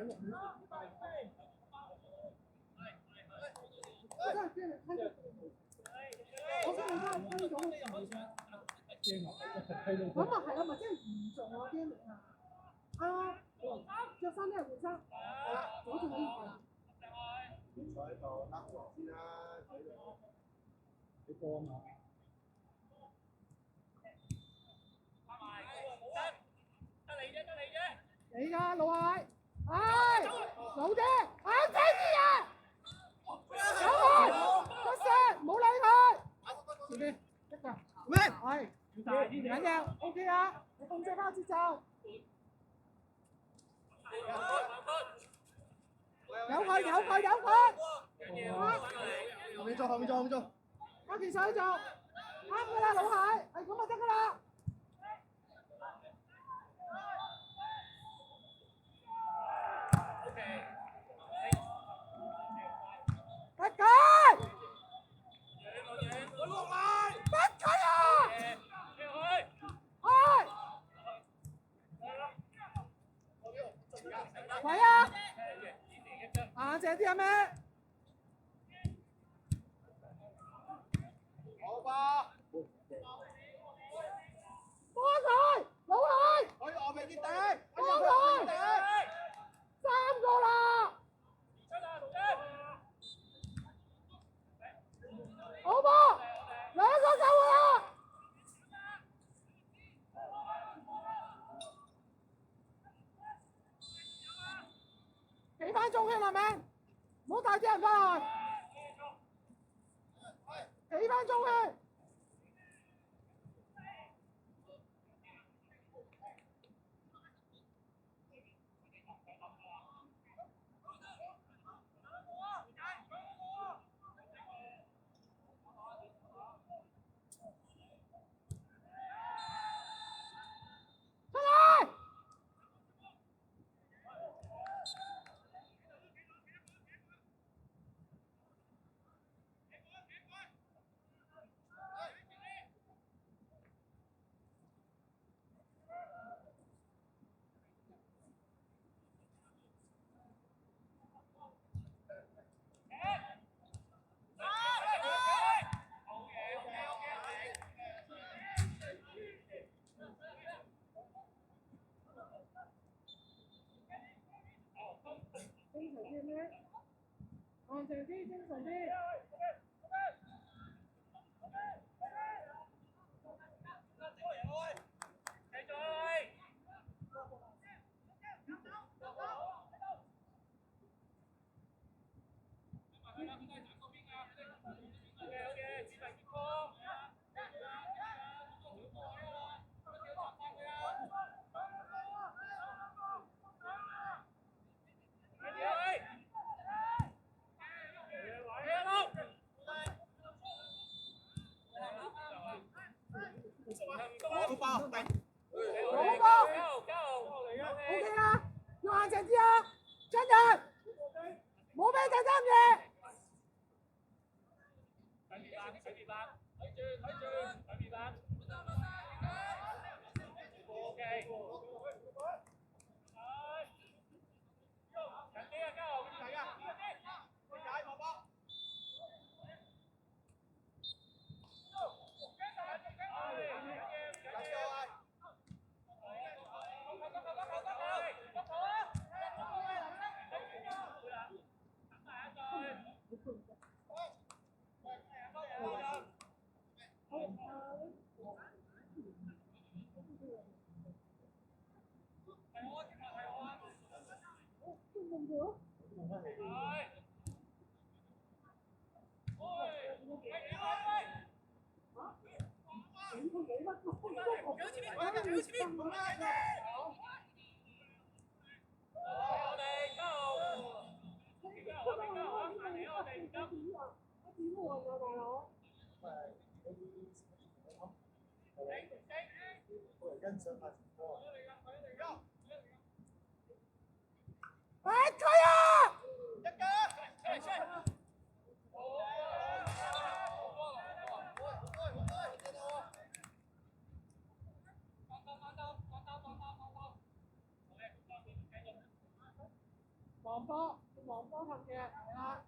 咁啊係啦，咪即係嚴重我啲啊！着衫咩換衫？係啦，左仲可以換。坐喺度拉黃先啦，你波啊嘛。你㗎老蟹，唉，老姐，硬仔啲啊！走開，出聲，唔好理佢。前邊一個，咩？係，唔緊要 ，OK 啊，你控制翻節奏。有佢，有佢，有佢。後面做，後面做，後面做。加件水做，啱㗎啦，老蟹，係咁就得㗎啦。得佢！得佢啊！開！喂啊！硬淨啲啊咩？好吧。幫佢，老蟹！可以我未見頂，幫佢！三個啦！好波，兩個夠啦！企翻中圈係咪？唔好帶啲人翻去。企翻中圈。硬淨啲，精神啲。好爆！好波 ，OK 啊，要硬淨啲啊，真人，冇俾第三嘢。喂，佢啊！波，黃波份嘅係啦。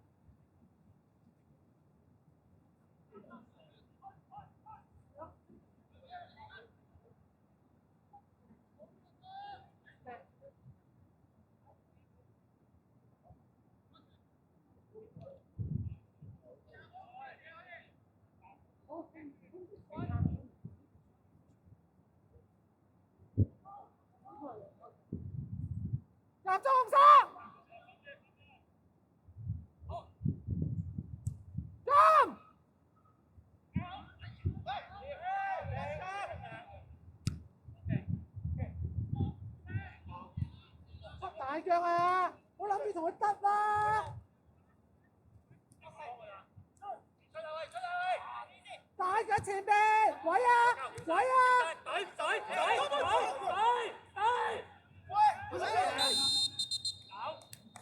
入咗紅衫，進！出大腳啊！我諗住同佢得啦。大腳前邊，位啊，位啊！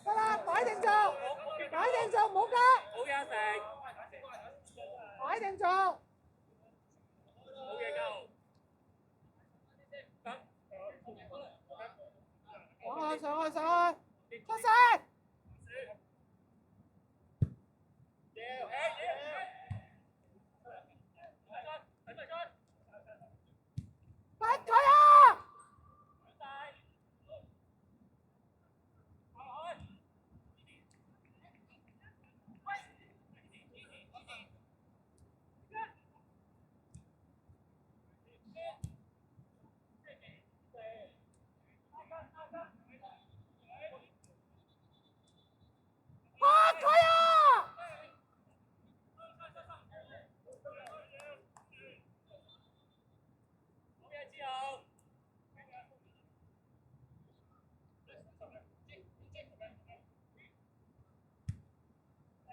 得啦，擺定做，擺定做，唔好加。冇嘢食，擺定做。冇嘢夠。上去，出線！bắt佢啊！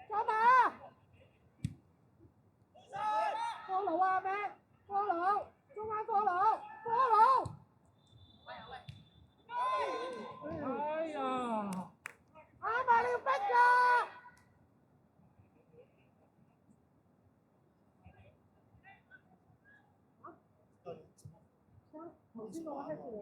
走嘛！過路啊咩？過路，中間過路，過路。哎呀！啱啊！你要逼㗎！頭先我 hit 住你。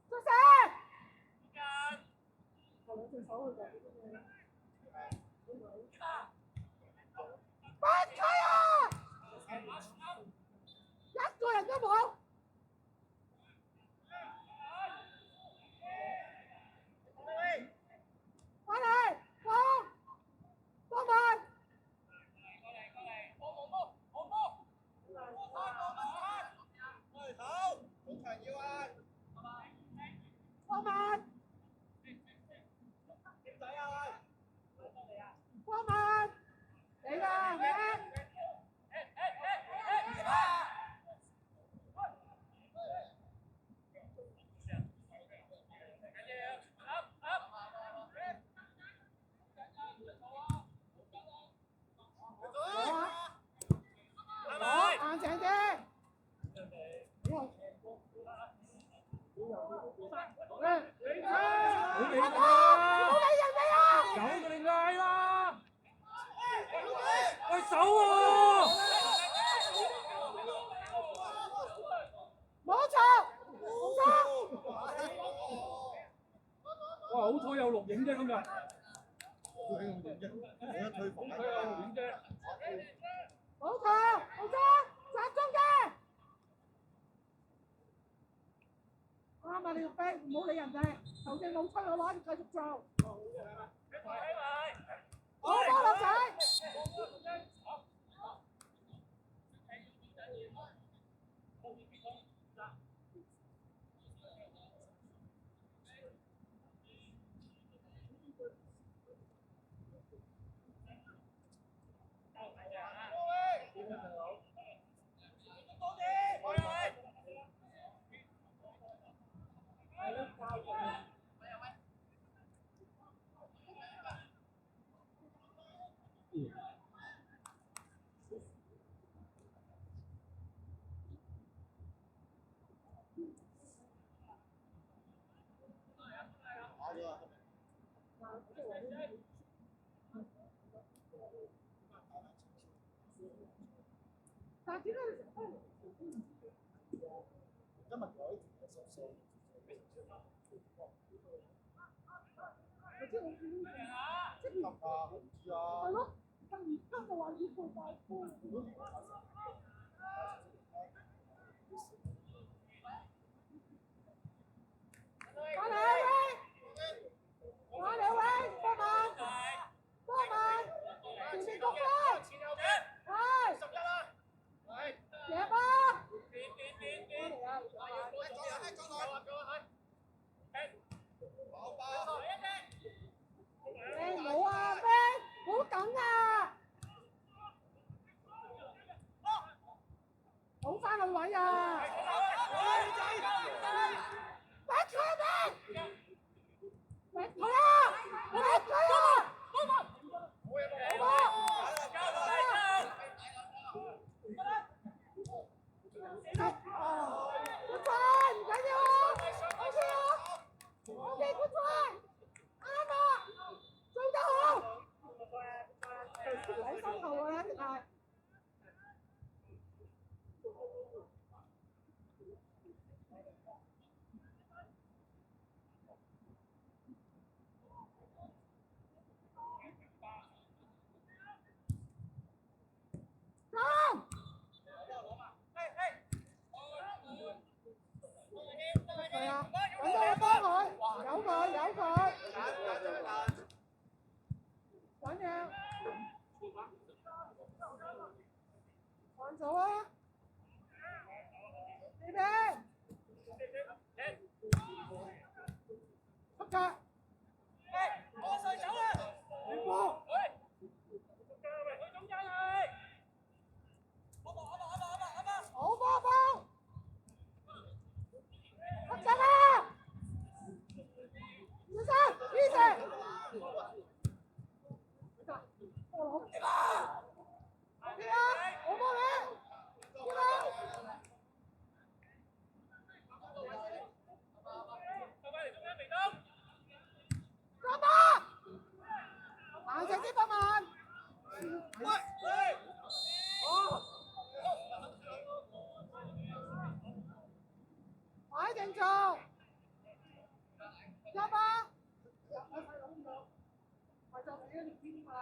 出線！我兩隻手去㗎。bắt佢啊！一個人都冇。翻嚟，幫埋。幫埋。幫埋。你㗎，你。硬淨啲。冇理人哋啊！有佢哋嗌啦！喂，手喎！冇錯，紅衫。哇，好彩有錄影啫今日。推紅影啫，我一推防好彩有錄影啫。冇錯，紅衫，集中嘅。啱啊！你要逼，唔好理人哋。頭先冇吹嘅話，你繼續做。好波落仔。但係點解你成日今日改14，即係我見即係得啊，唔知啊。係咯，但而家就話要配大波。翻嚟喂！翻嚟喂！波曼，波曼，前面攻擊，係野巴，翻嚟啊！冇啊咩？好緊啊！好翻個位啊！甩佢咩？甩佢啊！甩佢啊！good try， 唔緊要啊 ，OK 啊 ，OK good try， 啱啊，做得好，喺身後啊，一定係。係啊，等到我幫佢，有佢，緊要，還做啊，呢邊，出格，你波，好波波。出格啊！小心，easy。波佬，OK 啊，我幫你，過嚟。加把，硬淨啲百萬。擺定做，加把。係就你呢條邊㗎啦。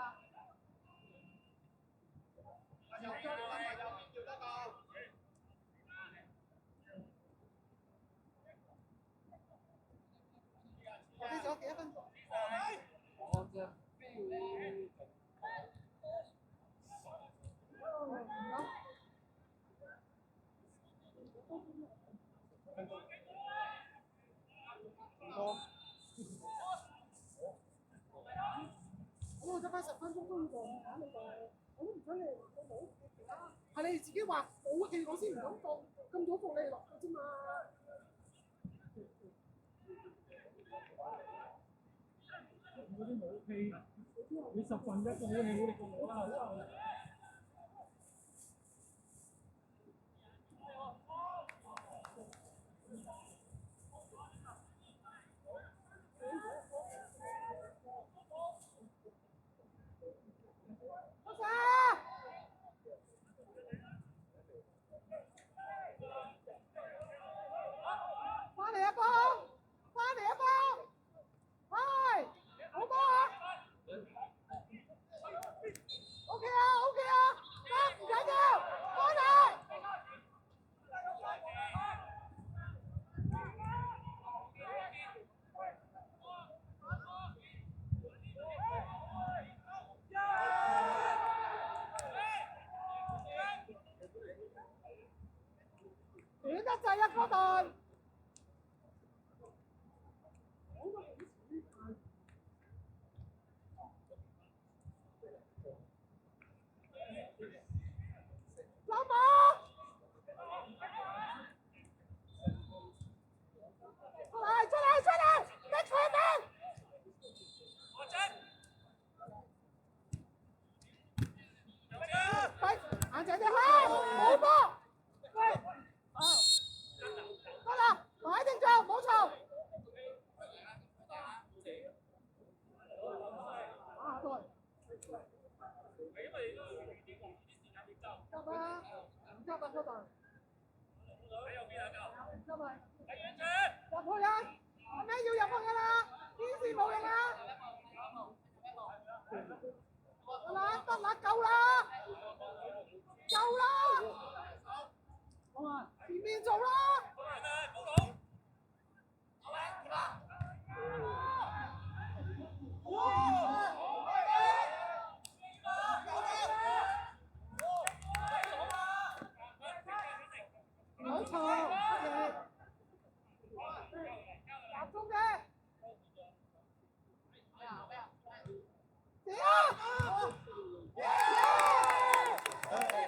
我哋仲有幾多分鐘？我隻標。我得翻10分鐘都要做，唔揀你哋，我都唔想你哋冇係你哋自己話冇氣，我先唔敢放咁早放你哋落嘅啫嘛。嗰啲武器，你10分1個武器好力過我啦。翻嚟一波，翻嚟一波，係，好波啊 ！OK 啊 ，OK 啊，得唔緊要，翻嚟。短得滯啊，嗰隊。老母！出嚟！一場命！快，硬淨啲開，冇波！得啦，擺定做，唔好嘈。啊，對。得啦。執啊嗰度，喺右邊啊，夠。執啊！喺遠處。入去啊！後尾要入去㗎啦，堅持冇用啊！得啦，得啦，夠啦，夠啦！好啊，前面做啦！冇錯，集中嘅。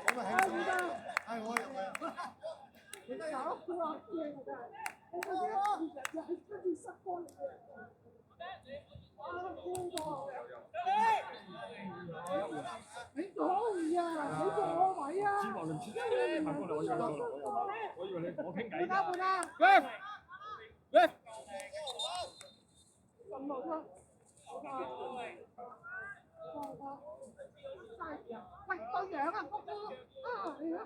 咁啊，係我入去。你搞佢話驚啊！真係，我覺得日日跟住塞波嚟嘅。啊，驚咗！你講啊！你做我位啊！知話論知，行過嚟我以為你我傾偈。換啊！喂，咁好啊！喂，個樣啊，哥哥啊，你啊！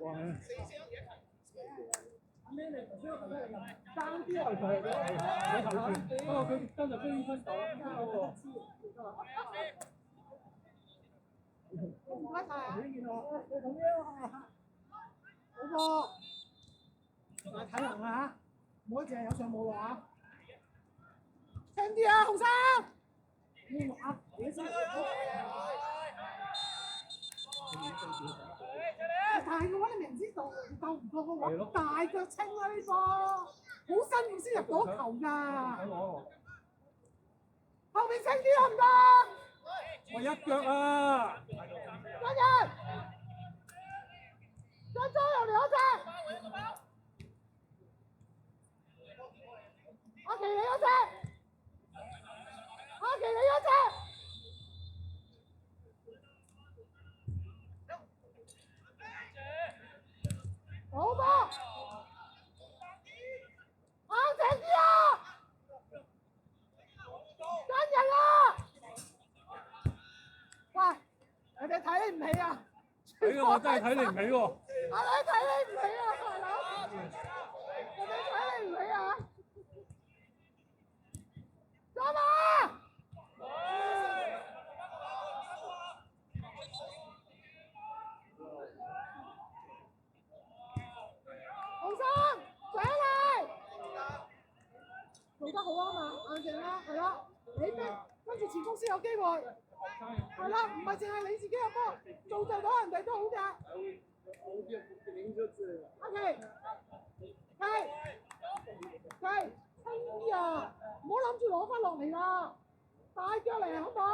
哇！咩嚟？爭啲係佢，不過佢真係飛身走嗰個。唔該晒啊！好波，大體能啊！唔好淨係有上冇落啊！輕啲啊，紅衫！要落啊！你先。大嘅話，你明知道鬥唔過個位，大腳清啦呢波，好辛苦先入到球㗎。後面清啲得唔得？我一腳啊！加人，張張入嚟嗰隻，阿奇你嗰隻，阿奇你嗰隻。好波，硬淨啲啊！跟人啊！喂，人哋睇你唔起啊！睇我真係睇你唔起喎！我哋睇你唔起啊，大佬！人哋睇你唔起啊！做嘛？紅衫上嚟，做得好啊嘛，硬淨啦，係啦，你跟住前鋒先有機會，係啦，唔係淨係你自己入波，造就到人哋都好㗎。OK，係，輕啲啊，唔好諗住攞翻落嚟啦，大腳嚟好唔好？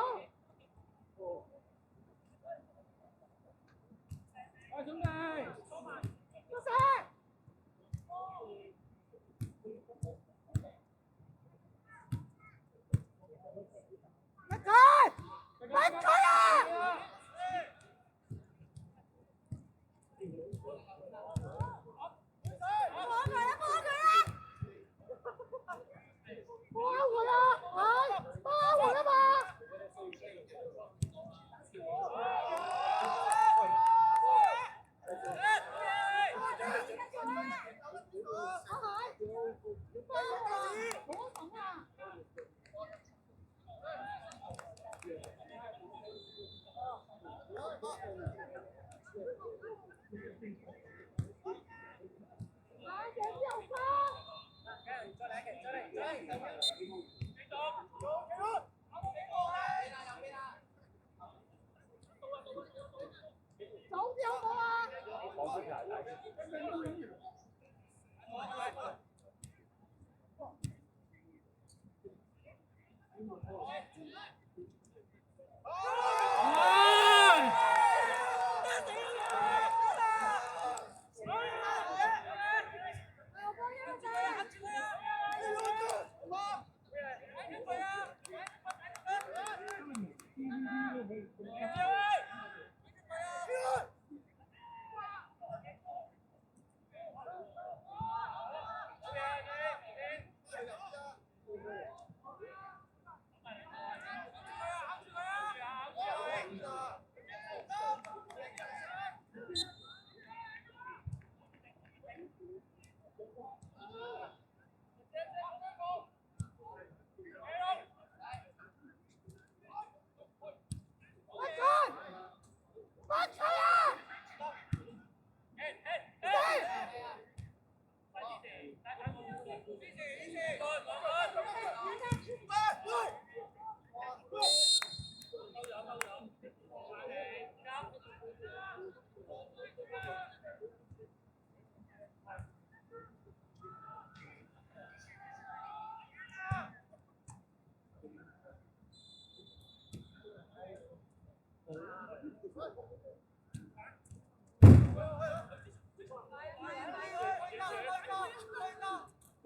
喂，兄弟！出聲！逼佢啊！包佢啊！係包佢啊嘛！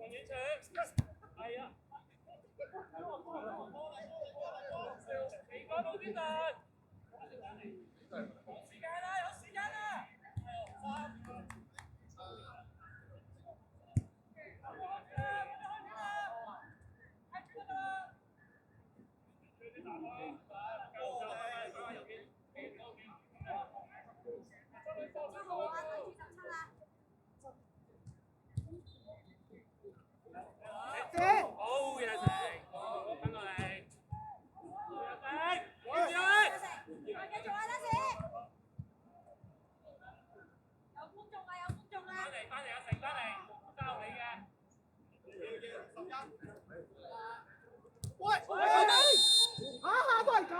黃遠長，係啊，未講到邊度？時間啦，有時間啦。好嘢成，跟過嚟，繼續啊，得時。有觀眾啊，有觀眾啊！翻嚟啊，成翻嚟，交你嘅。喂，下下都係咁。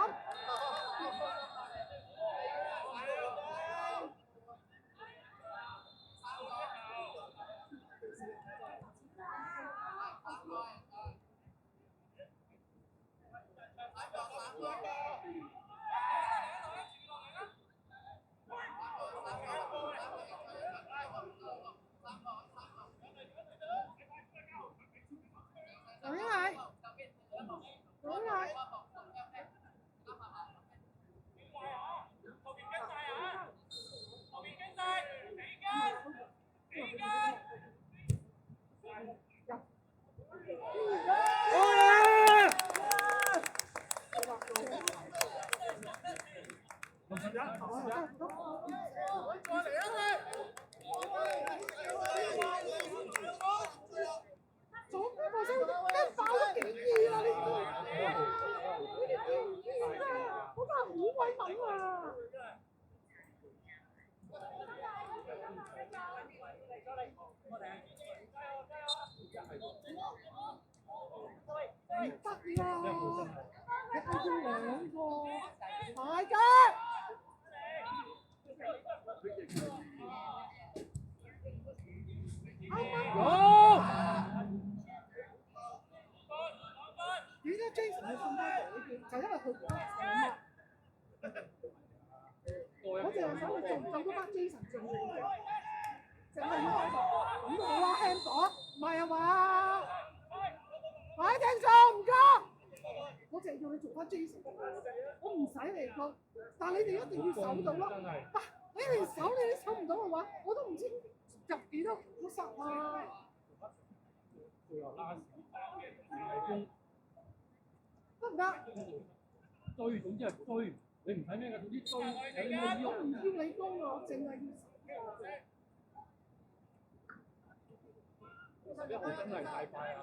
我唔使嚟講，但你哋一定要守到咯。嗱，你連守你都守唔到嘅話，我都唔知入幾多個十啊！得唔得？追，總之係追，你唔睇咩㗎？總之追，有咩要？我唔要你攻我，淨係要。11號真係太快啦！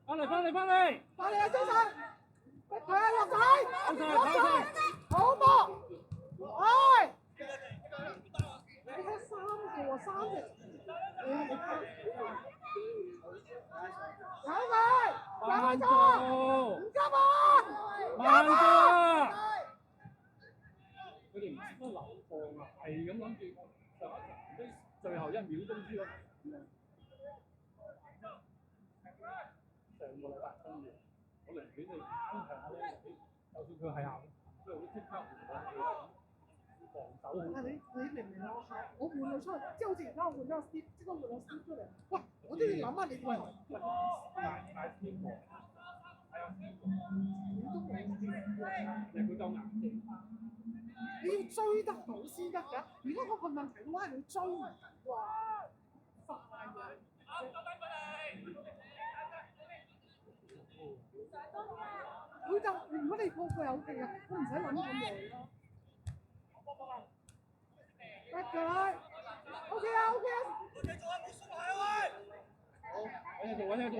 翻嚟！啊，張生，佢啊，落仔，好波，哎，你睇3個喎，3隻，慢咗，唔急啊，慢咗，佢哋唔識得流放啊，係咁諗住上一場啲最後1秒鐘輸咗。上個禮拜真嘅，我寧願你增強下咧，就算佢係校，佢會即刻換防守好。你明唔明啊？我換佢出去，即係好似而家我換咗個 Steve，即刻換個 Steve 出嚟。喂，我都要諗下你個人。大天王，係啊，你都冇，佢夠硬淨。你要追得到先得㗎。而家嗰個問題嘅話係你追唔到啊！佢就如果你個個有勁啊，我唔使諗咁耐咯。得佢 ，OK 啊 OK 啊。揾嘢做。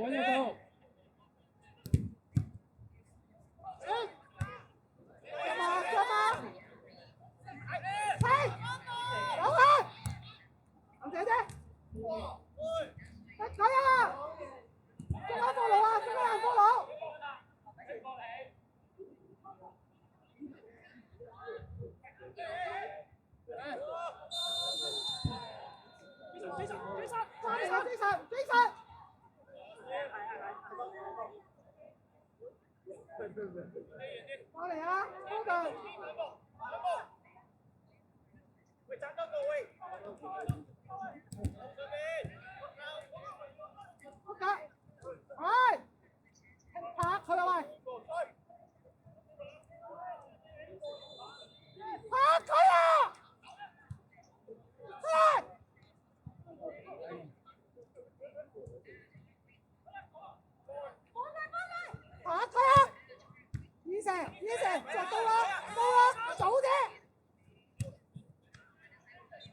追殺！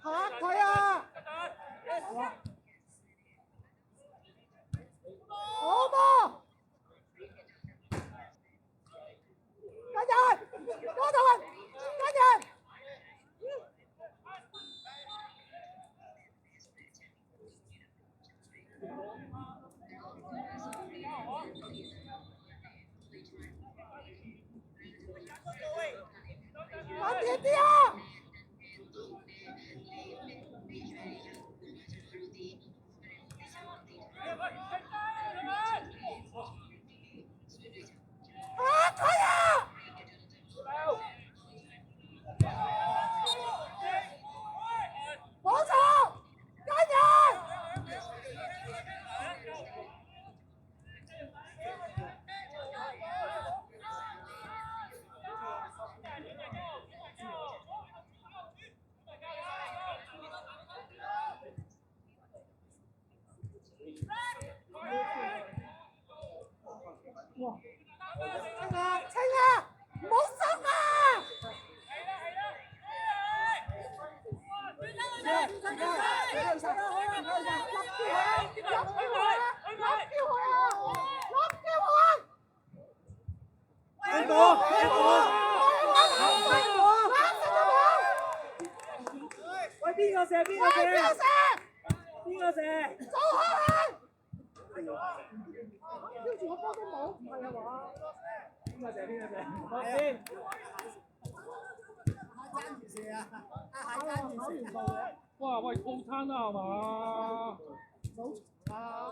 嚇佢啊！好波！跟人，嗰度人，跟人。快啲啲啊！佢啊！冇錯，跟人。哇！清啊！唔好鬆啊！喂，邊個射？邊個射？邊個射？做開佢！標住個波都冇，唔係啊嘛？邊個射？邊個射？我先。哇！喂，套餐啦係嘛？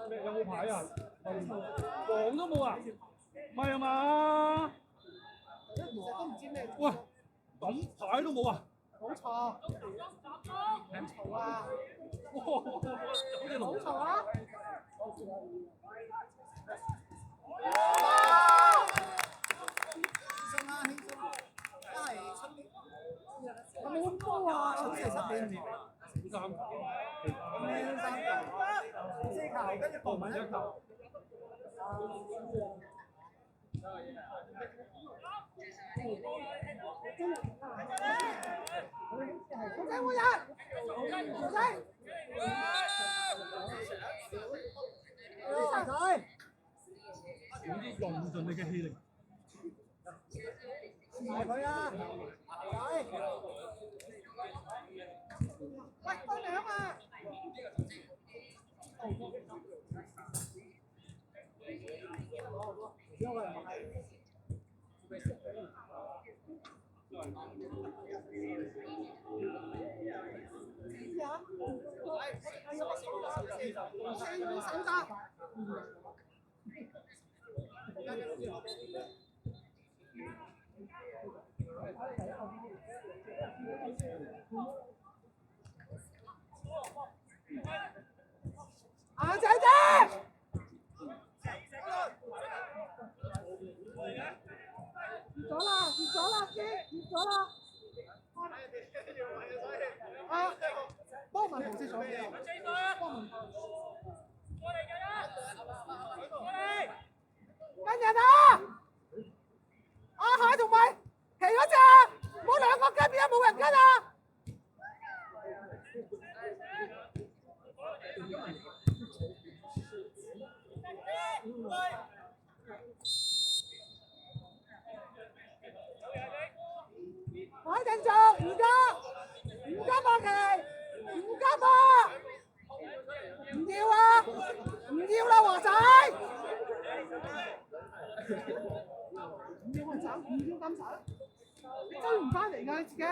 咩有冇牌啊？黃都冇啊？唔係啊嘛？都唔知咩。喂，咁牌都冇啊？冇錯。唔嘈啊！哇！好似冇嘈啊！有冇咁高啊？好似係10幾三球，4球，跟住報名1球。紅仔換人，紅仔，總之用盡你嘅氣力。埋佢啊！喂，分兩啊！手打。啊，姐姐！跌咗啦，跌咗啦，跌咗啦！啊，幫文同事坐嘅，幫文。跟人啊！阿蟹同埋皮嗰隻，唔好兩個跟，邊有冇人跟啊？我一定做，唔加馬奇，唔加馬，唔要啊，唔要啦，華仔。唔要雲炒，唔要咁炒，你追唔翻嚟㗎你自己，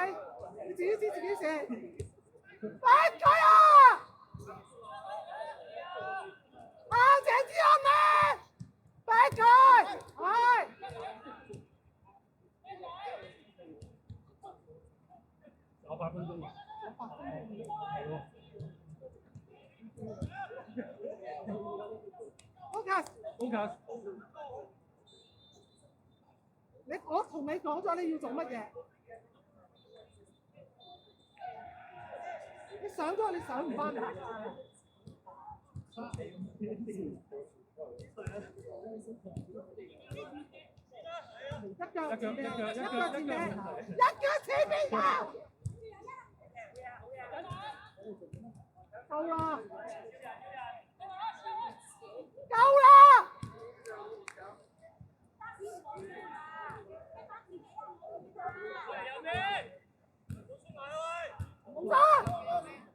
你自己知自己射，逼佢啊！啊，鄭子昂啊，逼佢，係。有8分鐘啊！係喎。OK。我同你講咗你要做乜嘢，你上咗你上唔翻嚟。一腳前面，一腳前面有。夠啦！夠啦！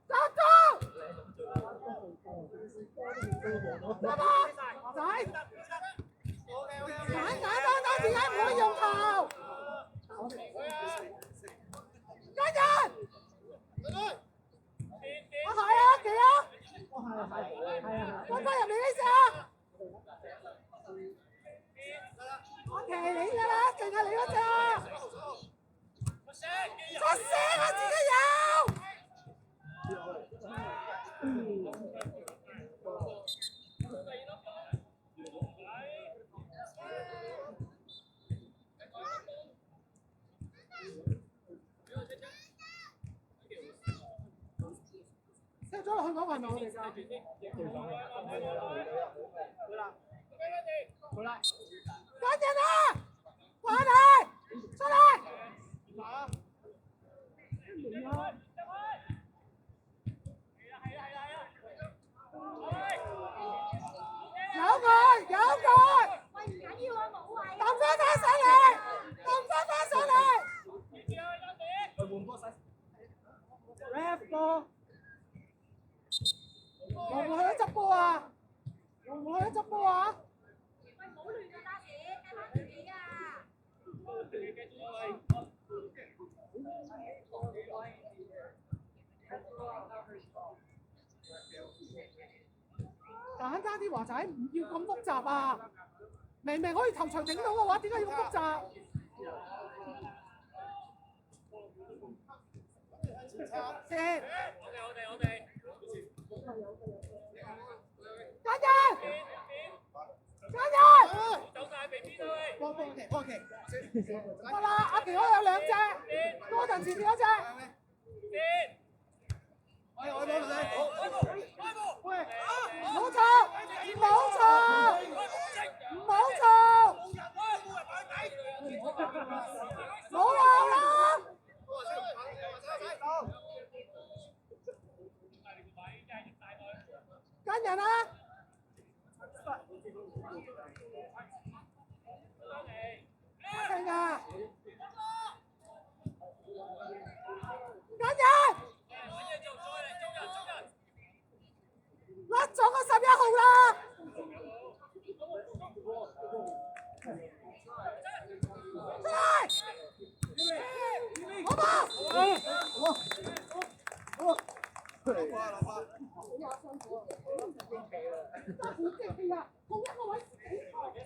集中！得嘛？仔，簡單，點解唔可以用頭？跟人！我係啊，奇啊！翻入嚟呢隻啊！我騎你㗎啦，淨係你嗰隻啊！出聲啊，自己有！踢咗落去嗰個係咪我哋㗎？好啦，跟人啊！快嚟！出嚟！有佢！喂，唔緊要啊，冇位。抌翻翻上嚟！抌翻翻上嚟！換波使 ！rap 波！會唔會去一執波啊？會唔會去一執波啊？喂，唔好亂啊，打士，睇翻自己啊！簡單啲華仔，唔要咁複雜啊！明明可以頭場頂到嘅話，點解要咁複雜？先。我哋。加人！走晒俾邊啊喂！幫旗。得啦，阿奇可有兩隻，多陣前面嗰隻。我幫你。喂，唔好嘈！冇鬧啦！跟人啊！聽啊！跟人！甩咗個11號啦！出嚟！好嘛！好。